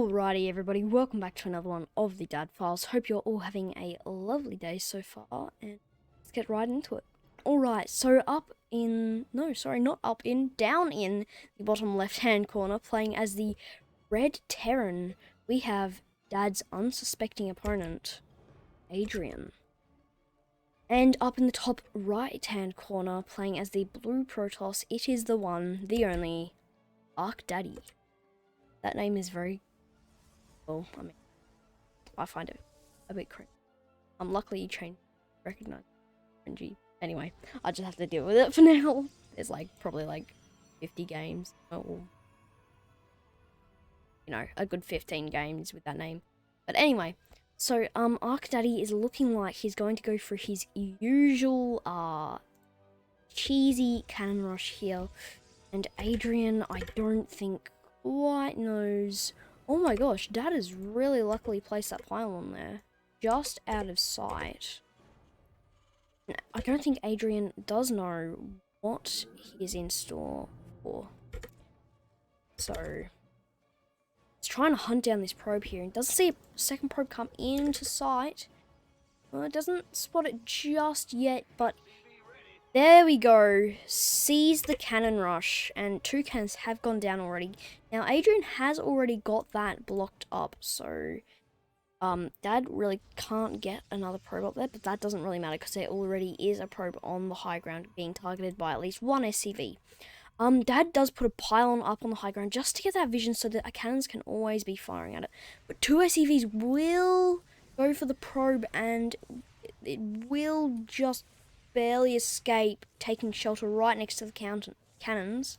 Alrighty everybody, welcome back to another one of the Dad Files. Hope you're all having a lovely day so far, and let's get right into it. Alright, so down in the bottom left hand corner, playing as the Red Terran, we have Dad's unsuspecting opponent, Adrian. And up in the top right hand corner, playing as the Blue Protoss, it is the one, the only, Arc Daddy. That name is very well, I mean, I find it a bit cringe. Luckily you recognize cringy. Anyway, I just have to deal with it for now. There's probably 50 games, or a good 15 games with that name. But anyway, so Arc Daddy is looking like he's going to go for his usual cheesy cannon rush here, and Adrian, I don't think quite knows. Oh my gosh, Dad has really luckily placed that pylon there, just out of sight. I don't think Adrian does know what he is in store for. So, he's trying to hunt down this probe here, and doesn't see a second probe come into sight. Well, it doesn't spot it just yet, but there we go. Sees the cannon rush, and 2 cannons have gone down already. Now, Adrian has already got that blocked up, so Dad really can't get another probe up there, but that doesn't really matter because there already is a probe on the high ground being targeted by at least one SCV. Dad does put a pylon up on the high ground just to get that vision so that our cannons can always be firing at it. But 2 SCVs will go for the probe, and it will just barely escape taking shelter right next to the cannons,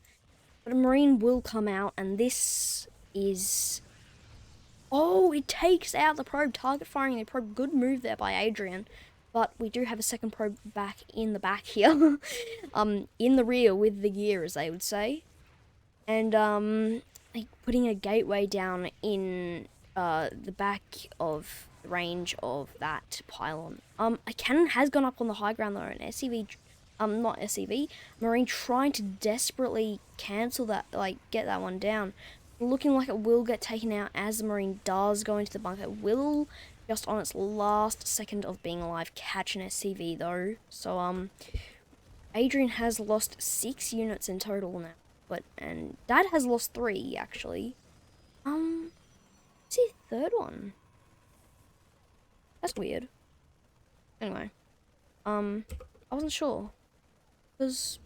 but a Marine will come out, and this is... Oh, it takes out the probe, target firing the probe. Good move there by Adrian, but we do have a second probe back in the back here, in the rear with the gear, as they would say, and putting a gateway down in the back of the range of that pylon. A cannon has gone up on the high ground though, an SCV, not SCV, Marine trying to desperately cancel that, get that one down. Looking like it will get taken out as the Marine does go into the bunker. It will, just on its last second of being alive, catch an SCV though. So, Adrian has lost 6 units in total now, and Dad has lost 3 actually. What's the third one? That's weird. Anyway, I wasn't sure, because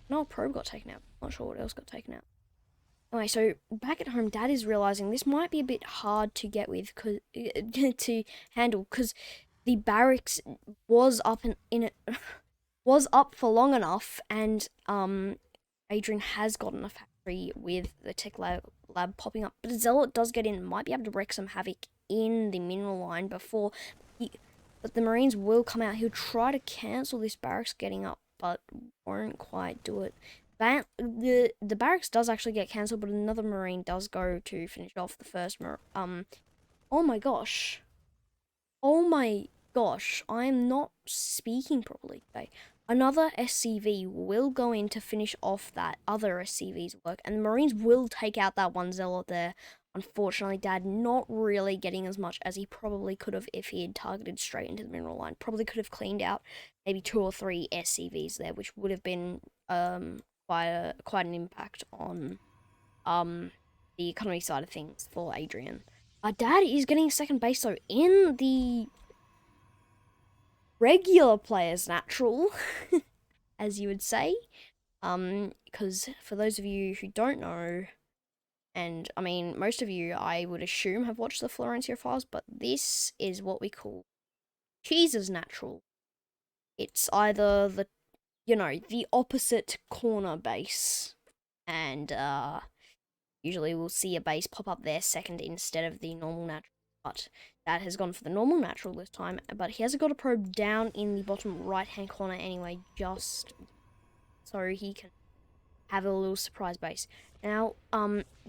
no probe got taken out. Not sure what else got taken out. Anyway, so back at home, Dad is realizing this might be a bit hard to get with, to handle, because the barracks was up was up for long enough, and Adrian has gotten a factory with the tech lab popping up, but a Zealot does get in, might be able to wreak some havoc in the mineral line before but the Marines will come out. He'll try to cancel this barracks getting up, but won't quite do it. The barracks does actually get cancelled, but another Marine does go to finish off the first oh my gosh. Oh my gosh, I am not speaking properly today. Another SCV will go in to finish off that other SCV's work, and the Marines will take out that one Zealot there. Unfortunately, Dad not really getting as much as he probably could have if he had targeted straight into the mineral line. Probably could have cleaned out maybe 2 or 3 SCVs there, which would have been quite an impact on the economy side of things for Adrian. Dad is getting a second base though in the regular player's natural, as you would say, because for those of you who don't know, and I mean most of you I would assume have watched the Florencia Files, but this is what we call Cheese's natural. It's either the opposite corner base, and usually we'll see a base pop up there second instead of the normal natural. But Dad has gone for the normal natural this time, but he hasn't got a probe down in the bottom right hand corner anyway, just so he can have a little surprise base. Now,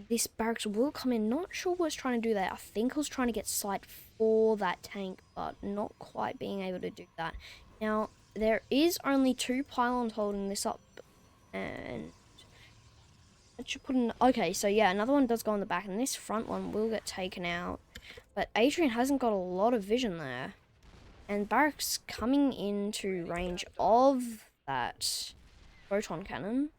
this barracks will come in. Not sure what it's trying to do there. I think it was trying to get sight for that tank, but not quite being able to do that. Now, there is only 2 pylons holding this up, and It should put in. Okay, so yeah, another one does go on the back, and this front one will get taken out. But Adrian hasn't got a lot of vision there. And Barrack's coming into range of that proton cannon.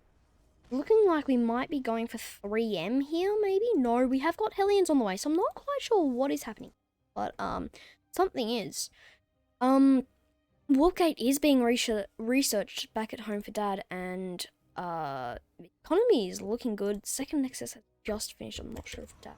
Looking like we might be going for 3M here, maybe? No, we have got Hellions on the way, so I'm not quite sure what is happening. But, something is. Warpgate is being researched back at home for Dad, and, economy is looking good. Second Nexus has just finished. I'm not sure if Dad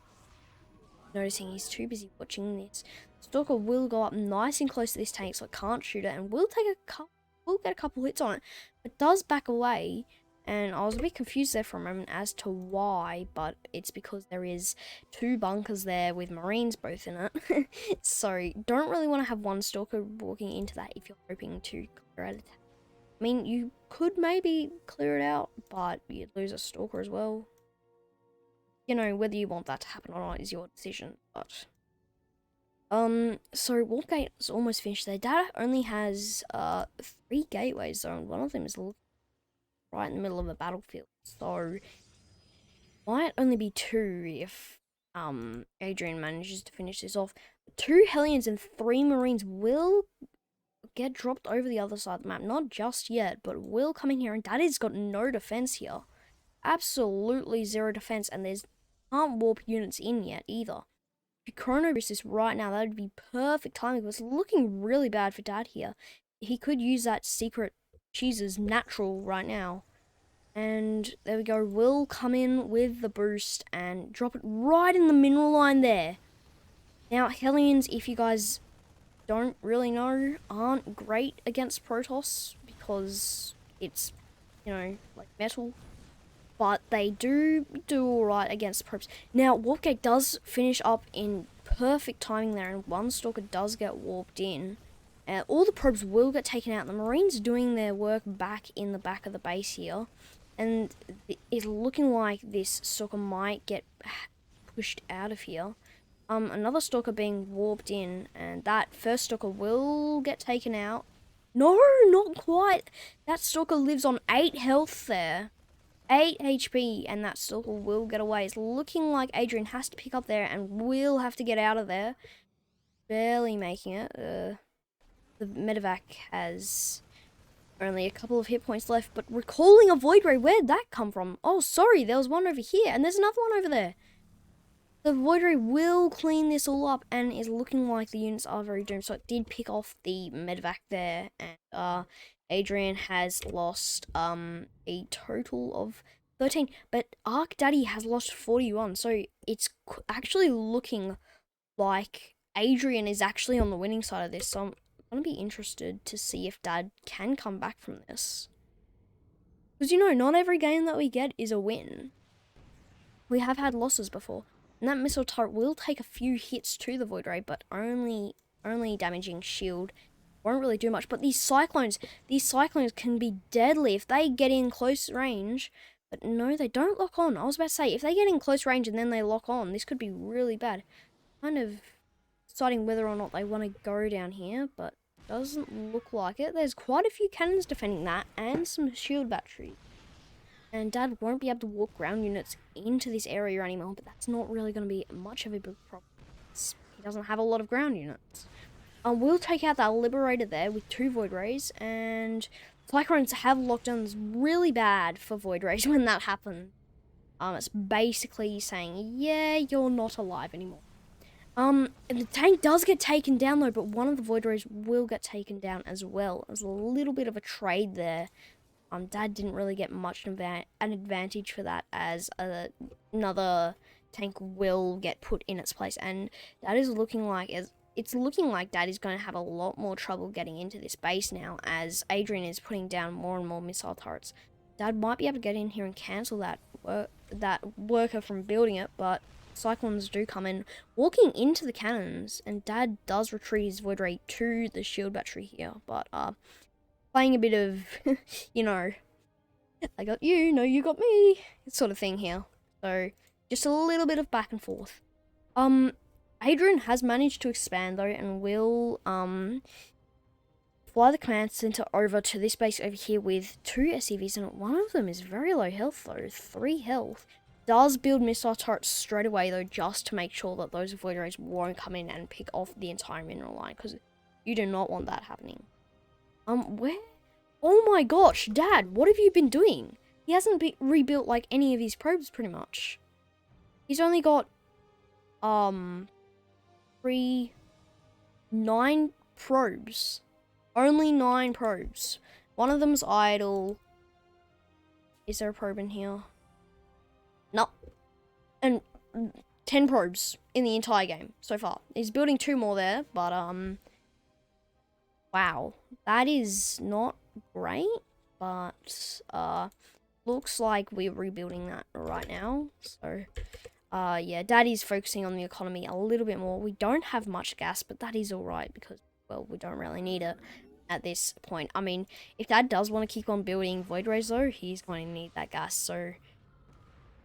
noticing he's too busy watching this. Stalker will go up nice and close to this tank, so it can't shoot it, and will get a couple hits on it. It does back away, and I was a bit confused there for a moment as to why, but it's because there is 2 bunkers there with Marines both in it. So don't really want to have one Stalker walking into that if you're hoping to clear out. I mean, you could maybe clear it out, but you'd lose a Stalker as well. You know, whether you want that to happen or not is your decision, but... so Warpgate is almost finished there. Data only has, 3 gateways, though, and one of them is right in the middle of a battlefield, so... Might only be 2 if, Adrian manages to finish this off. 2 Hellions and 3 Marines will get dropped over the other side of the map. Not just yet, but will come in here, and Daddy's got no defense here. Absolutely 0 defense, and there's can't warp units in yet either. If you chrono boost this right now, that would be perfect timing. It's looking really bad for Dad here. He could use that secret cheese's natural right now. And there we go. Will come in with the boost and drop it right in the mineral line there. Now, Hellions, if you guys don't really know, aren't great against Protoss because it's, you know, like metal. But they do alright against the probes. Now, Warpgate does finish up in perfect timing there, and one Stalker does get warped in. All the probes will get taken out. The Marines are doing their work back in the back of the base here. And it's looking like this Stalker might get pushed out of here. Another Stalker being warped in, and that first Stalker will get taken out. No, not quite. That Stalker lives on 8 health there. 8 HP, and that Stalker will get away. It's looking like Adrian has to pick up there and will have to get out of there. Barely making it. The medevac has only a couple of hit points left, but recalling a Void Ray, where'd that come from? Oh, sorry, there was one over here, and there's another one over there. The Void Ray will clean this all up, and is looking like the units are very doomed, so it did pick off the medevac there, and Adrian has lost a total of 13, but Arc Daddy has lost 41, so it's actually looking like Adrian is actually on the winning side of this, so I'm going to be interested to see if Dad can come back from this. Because, you know, not every game that we get is a win. We have had losses before. And that missile turret will take a few hits to the Void Ray, but only damaging shield. Won't really do much. But these cyclones can be deadly if they get in close range. But no, they don't lock on. I was about to say, if they get in close range and then they lock on, this could be really bad. Kind of deciding whether or not they want to go down here, but doesn't look like it. There's quite a few cannons defending that and some shield batteries. And Dad won't be able to walk ground units into this area anymore, but that's not really going to be much of a big problem. He doesn't have a lot of ground units. We'll take out that Liberator there with 2 Void Rays, and Cyclones have lockdowns really bad for Void Rays when that happens. It's basically saying, yeah, you're not alive anymore. And the tank does get taken down though, but one of the Void Rays will get taken down as well. There's a little bit of a trade there. Dad didn't really get much of an advantage for that, as another tank will get put in its place, and that is looking like Dad is going to have a lot more trouble getting into this base now, as Adrian is putting down more and more missile turrets. Dad might be able to get in here and cancel that worker from building it, but Cyclones do come in, walking into the cannons, and Dad does retreat his Void Ray to the shield battery here, but playing a bit of, you know, I got you, no you got me, sort of thing here. So, just a little bit of back and forth. Adrian has managed to expand though, and will, fly the command center over to this base over here with 2 SCVs, and one of them is very low health though, 3 health. does build missile turrets straight away, though, just to make sure that those Void Rays won't come in and pick off the entire mineral line, because you do not want that happening. Where? Oh my gosh, Dad, what have you been doing? He hasn't rebuilt, like, any of his probes, pretty much. He's only got, 9 probes. Only 9 probes. One of them's idle. Is there a probe in here? No. And 10 probes in the entire game so far. He's building 2 more there, but, wow. That is not great, but, looks like we're rebuilding that right now. So, yeah, Daddy's focusing on the economy a little bit more. We don't have much gas, but that is alright because, well, we don't really need it at this point. I mean, if Dad does want to keep on building Void Rays, though, he's going to need that gas, so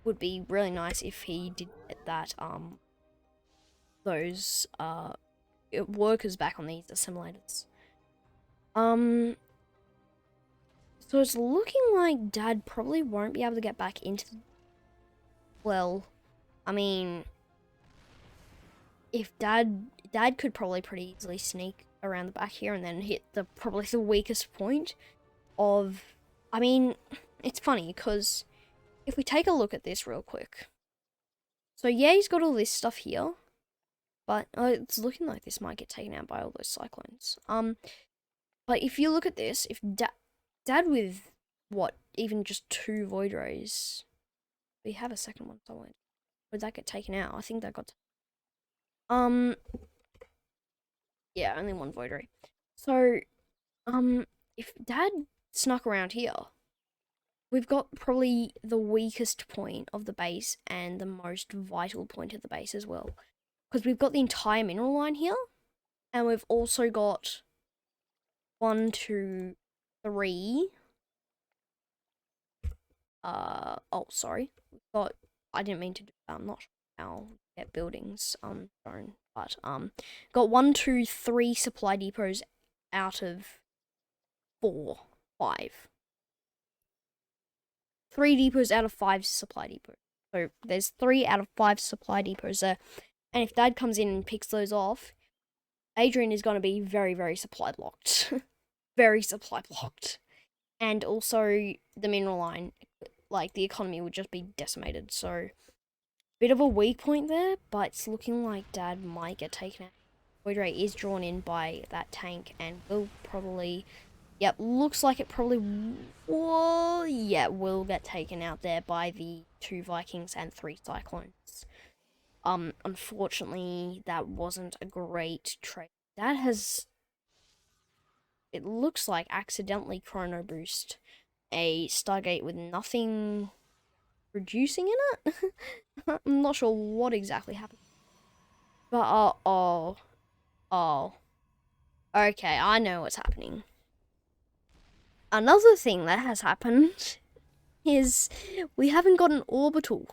would be really nice if he did get that, those, workers back on these assimilators. So it's looking like Dad probably won't be able to get back into, well, I mean, if Dad could probably pretty easily sneak around the back here and then hit probably the weakest point of, I mean, it's funny because if we take a look at this real quick. So yeah, he's got all this stuff here, but it's looking like this might get taken out by all those cyclones. But if you look at this, if Dad with what, even just 2 Void Rays, we have a second one somewhere. Would that get taken out? I think that got. Yeah, only 1 Void Ray. So, if Dad snuck around here, we've got probably the weakest point of the base and the most vital point of the base as well. Because we've got the entire mineral line here, and we've also got 1, 2, 3. Oh, sorry. We've got, I didn't mean to do that. I'm not sure how to get buildings, shown. But, got 1, 2, 3 supply depots out of 4, 5. 3 depots out of 5 supply depots. So there's 3 out of 5 supply depots there. And if Dad comes in and picks those off, Adrian is going to be very, very supply blocked. Very supply blocked. And also the mineral line, like the economy would just be decimated. So bit of a weak point there, but it's looking like Dad might get taken out. Void Ray is drawn in by that tank and will probably, yep, looks like it probably, well, yeah, will get taken out there by the 2 Vikings and 3 Cyclones. Unfortunately, that wasn't a great trade. That has, it looks like, accidentally chrono boost a Stargate with nothing reducing in it. I'm not sure what exactly happened. But, oh. Okay, I know what's happening. Another thing that has happened is we haven't got an orbital.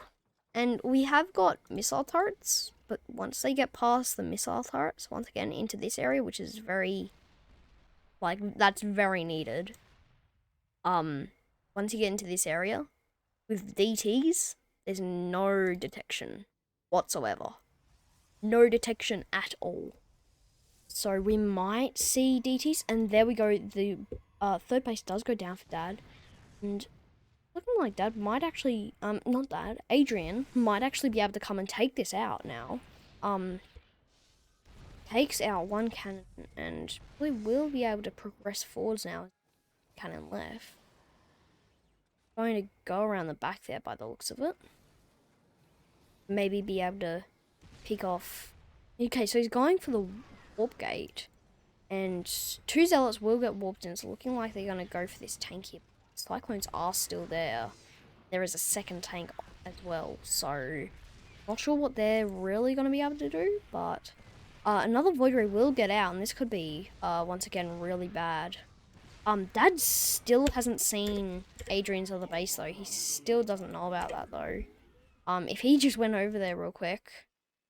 And we have got missile turrets, but once they get past the missile turrets, once again, into this area, which is very, like, that's very needed. Once you get into this area, with DTs, there's no detection whatsoever. No detection at all. So we might see DTs, and there we go. The 3rd base does go down for Dad, and looking like Dad might actually, not Dad, Adrian might actually be able to come and take this out now. Takes out 1 cannon, and we will be able to progress forwards now. Cannon left. Going to go around the back there by the looks of it. Maybe be able to pick off. Okay, so he's going for the warp gate, and 2 zealots will get warped in. It's looking like they're going to go for this tank here. Cyclones are still there. There is a 2nd tank as well, so not sure what they're really going to be able to do, but another Void Ray will get out, and this could be, once again, really bad. Dad still hasn't seen Adrian's other base, though. He still doesn't know about that, though. If he just went over there real quick.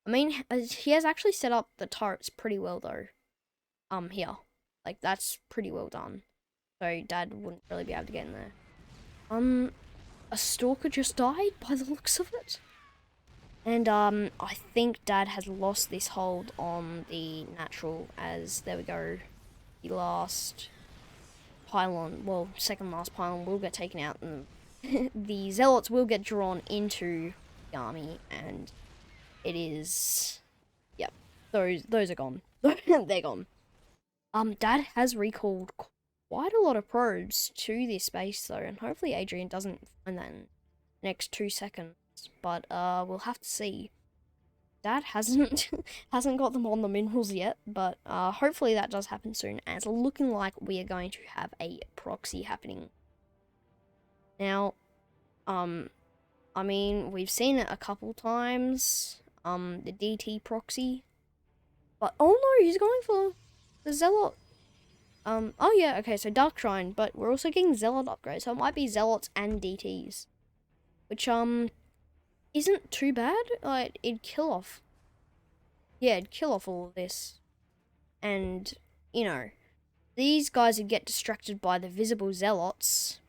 I mean, he has actually set up the turrets pretty well, though. Here. Like, that's pretty well done. So Dad wouldn't really be able to get in there. a stalker just died by the looks of it. And I think Dad has lost this hold on the natural, as there we go. The last pylon, well, second last pylon will get taken out, and the zealots will get drawn into the army, and it is, yep, those are gone. They're gone. Dad has recalled quite a lot of probes to this base though, and hopefully Adrian doesn't find that in the next 2 seconds. But we'll have to see. Dad hasn't got them on the minerals yet, but hopefully that does happen soon. And it's looking like we are going to have a proxy happening. Now, I mean, we've seen it a couple times. The DT proxy, but oh no, he's going for the Zealot. Oh yeah, okay, so Dark Shrine, but we're also getting Zealot upgrades, so it might be Zealots and DTs, which isn't too bad. Like, it'd kill off all of this. And, you know, these guys would get distracted by the visible zealots,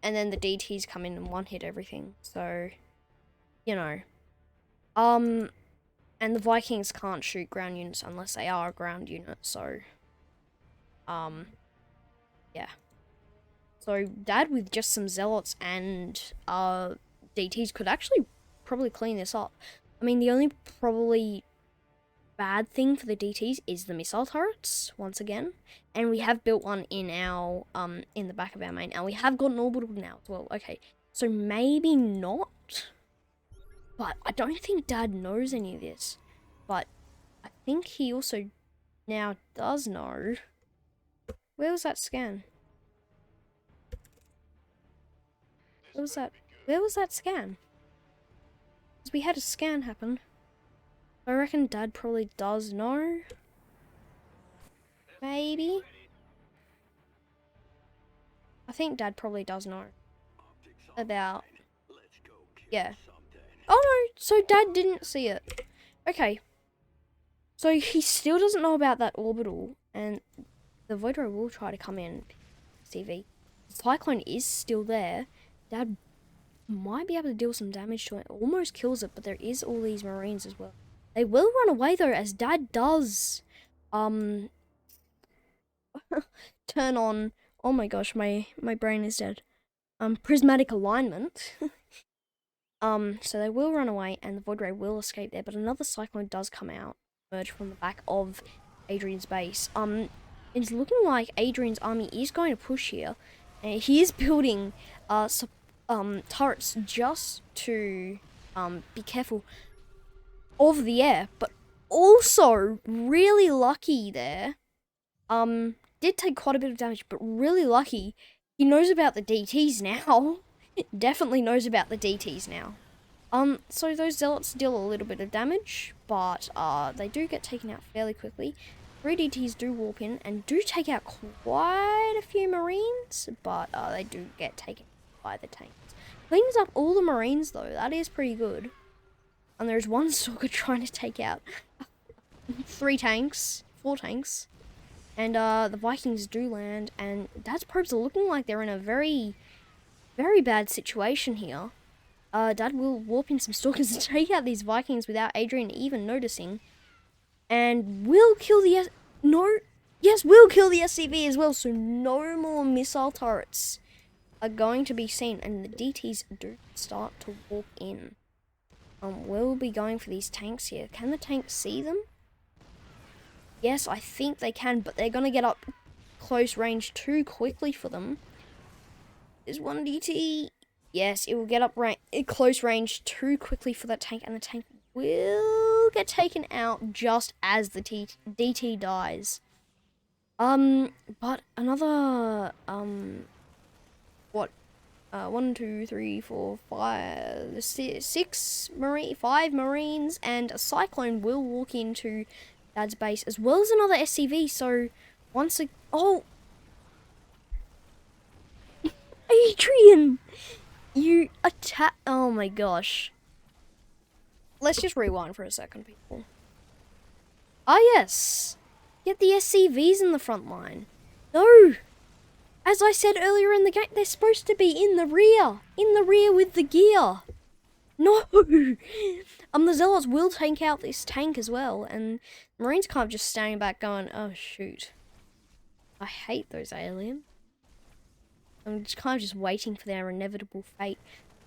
and then the DTs come in and one-hit everything. So, you know. And the Vikings can't shoot ground units unless they are a ground unit, so, yeah. So, Dad with just some zealots and, DTs could actually probably clean this up. I mean, the only probably bad thing for the DTs is the missile turrets once again, and we have built one in our in the back of our main, and we have got an orbital now as well. Okay, so maybe not, but I don't think Dad knows any of this, but I think he also now does know. Where was that scan? Where was that scan? We had a scan happen. I reckon Dad probably does know. Maybe. I think Dad probably does know. About. Yeah. Oh no, so Dad didn't see it. Okay. So he still doesn't know about that orbital, and the Voidro will try to come in. CV. The Cyclone is still there. Dad might be able to deal some damage to it. Almost kills it, but there is all these Marines as well. They will run away though, as Dad does turn on, oh my gosh, my brain is dead. Prismatic alignment. So they will run away and the Void Ray will escape there, but another Cyclone does come out, emerge from the back of Adrian's base. It's looking like Adrian's army is going to push here. And he is building turrets just to be careful of the air, but also really lucky there. Did take quite a bit of damage, but really lucky. He knows about the DTs now. Definitely knows about the DTs now. So those zealots deal a little bit of damage, but they do get taken out fairly quickly. 3 DTs do warp in and do take out quite a few Marines, but they do get taken by the tanks. Cleans up all the Marines though, that is pretty good. And there's one Stalker trying to take out 4 tanks. And the Vikings do land, and Dad's probes are looking like they're in a very, very bad situation here. Dad will warp in some Stalkers to take out these Vikings without Adrian even noticing. And will kill the will kill the SCV as well, so no more missile turrets are going to be seen, and the DTs do start to walk in. We'll be going for these tanks here. Can the tanks see them? Yes, I think they can, but they're going to get up close range too quickly for them. There's one DT. Yes, it will get up close range too quickly for that tank, and the tank will get taken out just as the DT dies. But another, 1, 2, 3, 4, 5, 6 5 Marines and a Cyclone will walk into Dad's base, as well as another SCV, so Adrian! You attack, oh my gosh. Let's just rewind for a second, people. Ah yes! Get the SCVs in the front line. No! As I said earlier in the game, they're supposed to be in the rear. In the rear with the gear. No! The Zealots will take out this tank as well, and Marines kind of just standing back going, oh shoot. I hate those aliens. I'm just kind of just waiting for their inevitable fate.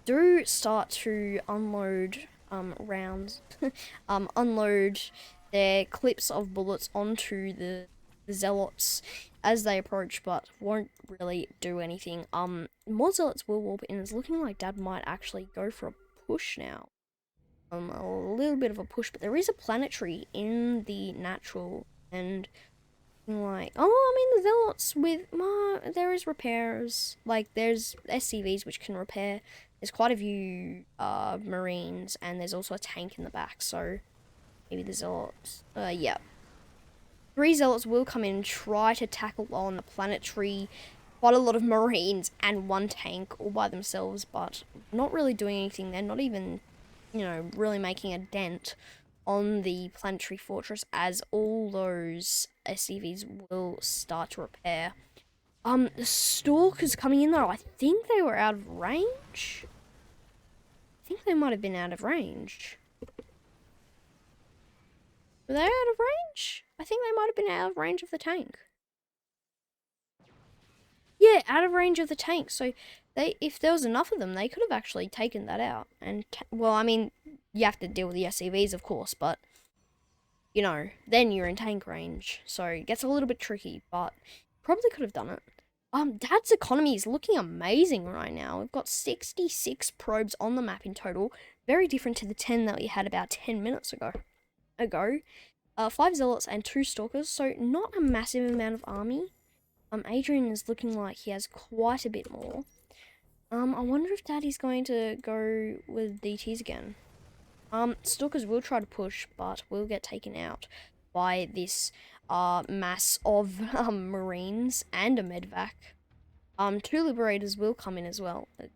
Do start to unload rounds. Unload their clips of bullets onto the Zealots as they approach, but won't really do anything. More Zealots will warp in. It's looking like Dad might actually go for a push now. A little bit of a push, but there is a planetary in the natural, and like, oh, I mean, the Zealots with, there is repairs, like, there's SCVs which can repair, there's quite a few, Marines, and there's also a tank in the back, so, maybe the Zealots, yeah. 3 Zealots will come in and try to tackle on the planetary, quite a lot of Marines, and 1 tank all by themselves, but not really doing anything, they're not even, you know, really making a dent on the planetary fortress, as all those SCVs will start to repair. The Stalkers coming in though, I think they were out of range. I think they might have been out of range. Were they out of range? I think they might have been out of range of the tank. Yeah, out of range of the tank. So if there was enough of them, they could have actually taken that out. And well, I mean, you have to deal with the SCVs, of course, but you know, then you're in tank range, so it gets a little bit tricky, but probably could have done it. Dad's economy is looking amazing right now. We've got 66 probes on the map in total, very different to the 10 that we had about 10 minutes ago. 5 Zealots and 2 Stalkers, so not a massive amount of army. Adrian is looking like he has quite a bit more. I wonder if Daddy's going to go with DTs again. Stalkers will try to push, but will get taken out by this mass of Marines and a medvac. 2 Liberators will come in as well. A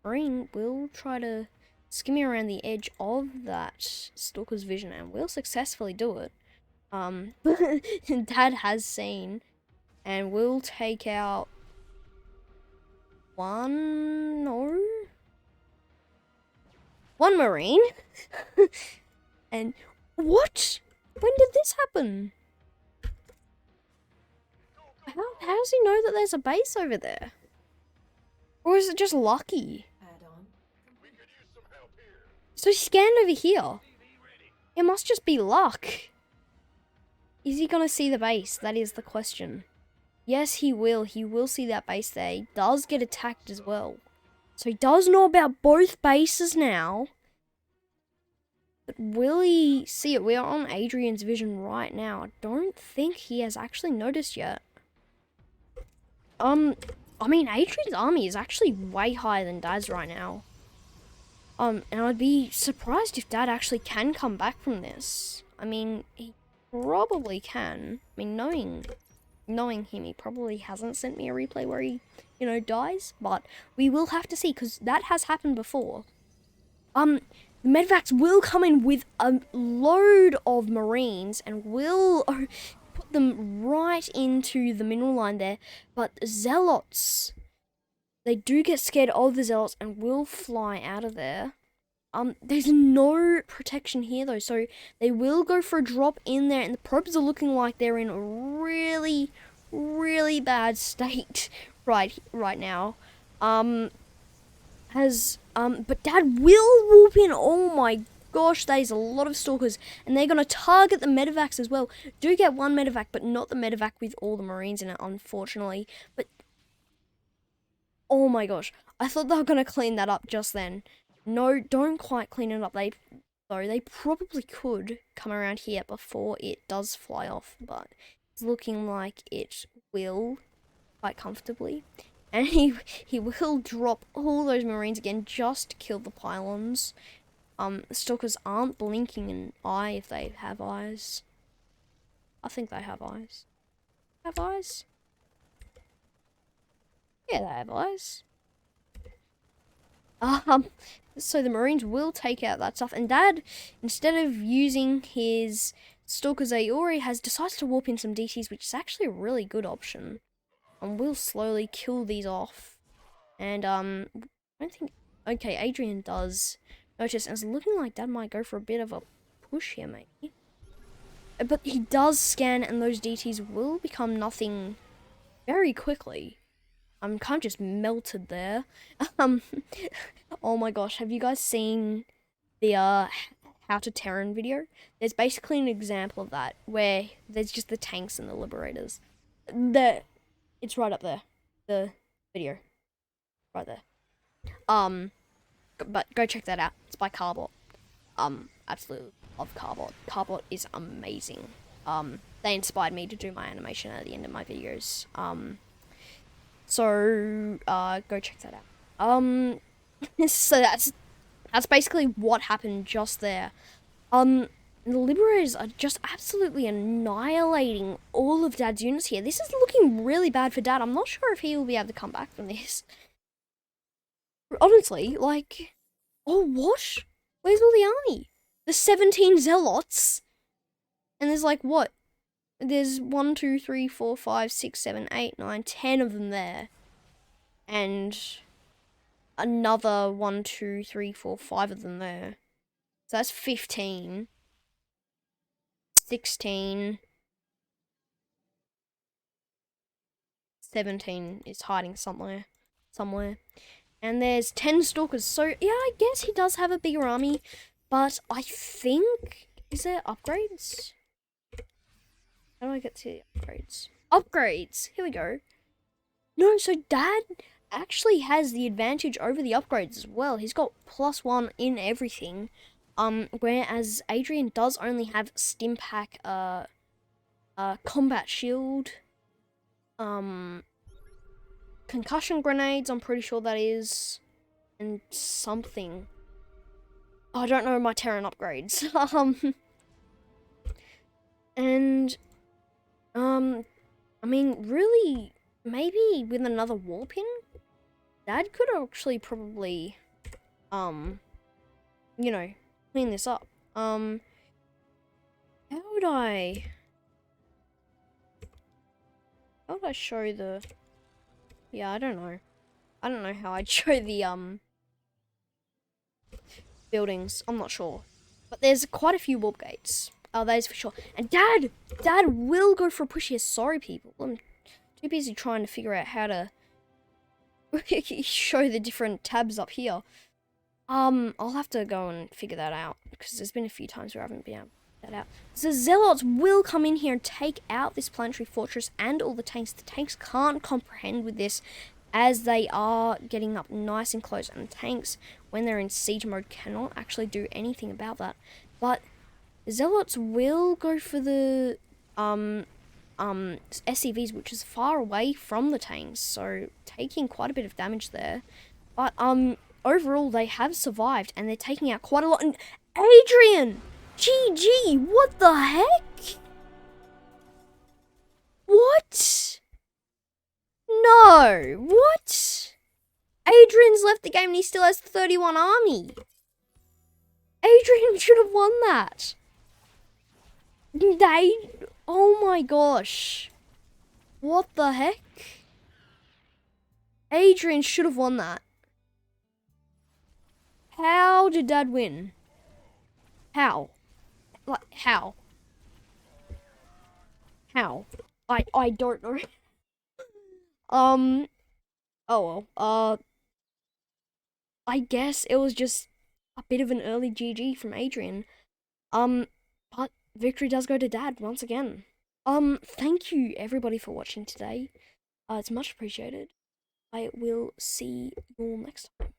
Marine will try to skimmy around the edge of that Stalker's vision and will successfully do it. Dad has seen and will take out 1 Marine. And what? When did this happen? How does he know that there's a base over there? Or is it just lucky? So he scanned over here. It must just be luck. Is he gonna see the base? That is the question. Yes, he will. He will see that base there. He does get attacked as well. So he does know about both bases now. But will he see it? We are on Adrian's vision right now. I don't think he has actually noticed yet. I mean, Adrian's army is actually way higher than Dad's right now. And I'd be surprised if Dad actually can come back from this. I mean, he probably can. I mean, knowing him, he probably hasn't sent me a replay where he, you know, dies. But we will have to see, because that has happened before. The medvacs will come in with a load of Marines and will put them right into the mineral line there. But Zealots, they do get scared of the Zealots and will fly out of there. There's no protection here though, so they will go for a drop in there, and the probes are looking like they're in a really, really bad state right now. But Dad will whoop in. Oh my gosh, there's a lot of Stalkers, and they're gonna target the medevacs as well. Do get 1 medevac, but not the medevac with all the Marines in it, unfortunately. But oh my gosh, I thought they were gonna clean that up just then. No, don't quite clean it up. They probably could come around here before it does fly off, but it's looking like it will quite comfortably. And he will drop all those Marines again just to kill the pylons. Stalkers aren't blinking an eye if they have eyes. I think they have eyes. Have eyes? Yeah, they have eyes. So the Marines will take out that stuff, and Dad, instead of using his Stalkers Aori, has decided to warp in some DTs, which is actually a really good option. and we'll slowly kill these off. And I don't think. Okay, Adrian does notice, and it's looking like Dad might go for a bit of a push here, maybe. But he does scan, and those DTs will become nothing very quickly. I'm kind of just melted there. Oh my gosh, have you guys seen the How to Terran video? There's basically an example of that where there's just the tanks and the liberators. It's right up there. The video, right there. But go check that out. It's by Carbot. Absolutely love Carbot. Carbot is amazing. They inspired me to do my animation at the end of my videos. So go check that out. So that's basically what happened just there. The Liberators are just absolutely annihilating all of Dad's units here. This is looking really bad for Dad. I'm not sure if he will be able to come back from this. Honestly, like, oh, what? Where's all the army? The 17 zealots? And there's like, what? There's 1, 2, 3, 4, 5, 6, 7, 8, 9, 10 of them there. And another 1, 2, 3, 4, 5 of them there. So that's 15. 16. 17 is hiding somewhere. And there's 10 stalkers. So, yeah, I guess he does have a bigger army. But I think... Is there upgrades? How do I get to the upgrades? Upgrades! Here we go. No, so Dad actually has the advantage over the upgrades as well. He's got +1 in everything. Whereas Adrian does only have Stimpack, combat shield, concussion grenades, I'm pretty sure that is, and something. I don't know my Terran upgrades. I mean, really, maybe with another war pin, Dad could actually probably, you know, clean this up. How would I show the... Yeah, I don't know. I don't know how I'd show the, buildings. I'm not sure. But there's quite a few warp gates. Oh, that is for sure. And Dad will go for a push here. Sorry, people. I'm too busy trying to figure out how to show the different tabs up here. I'll have to go and figure that out, because there's been a few times where I haven't been able to figure that out. So Zealots will come in here and take out this planetary fortress and all the tanks. The tanks can't comprehend with this, as they are getting up nice and close, and the tanks, when they're in siege mode, cannot actually do anything about that. But Zealots will go for the SCVs, which is far away from the tanks, so taking quite a bit of damage there. But overall, they have survived, and they're taking out quite a lot. And Adrian! GG! What the heck? What? No! What? Adrian's left the game and he still has 31 army. Adrian should have won that. Oh my gosh. What the heck? Adrian should have won that. How did Dad win? How? Like, how? How? I don't know. Oh well. I guess it was just a bit of an early GG from Adrian. But victory does go to Dad once again. Thank you everybody for watching today. It's much appreciated. I will see you all next time.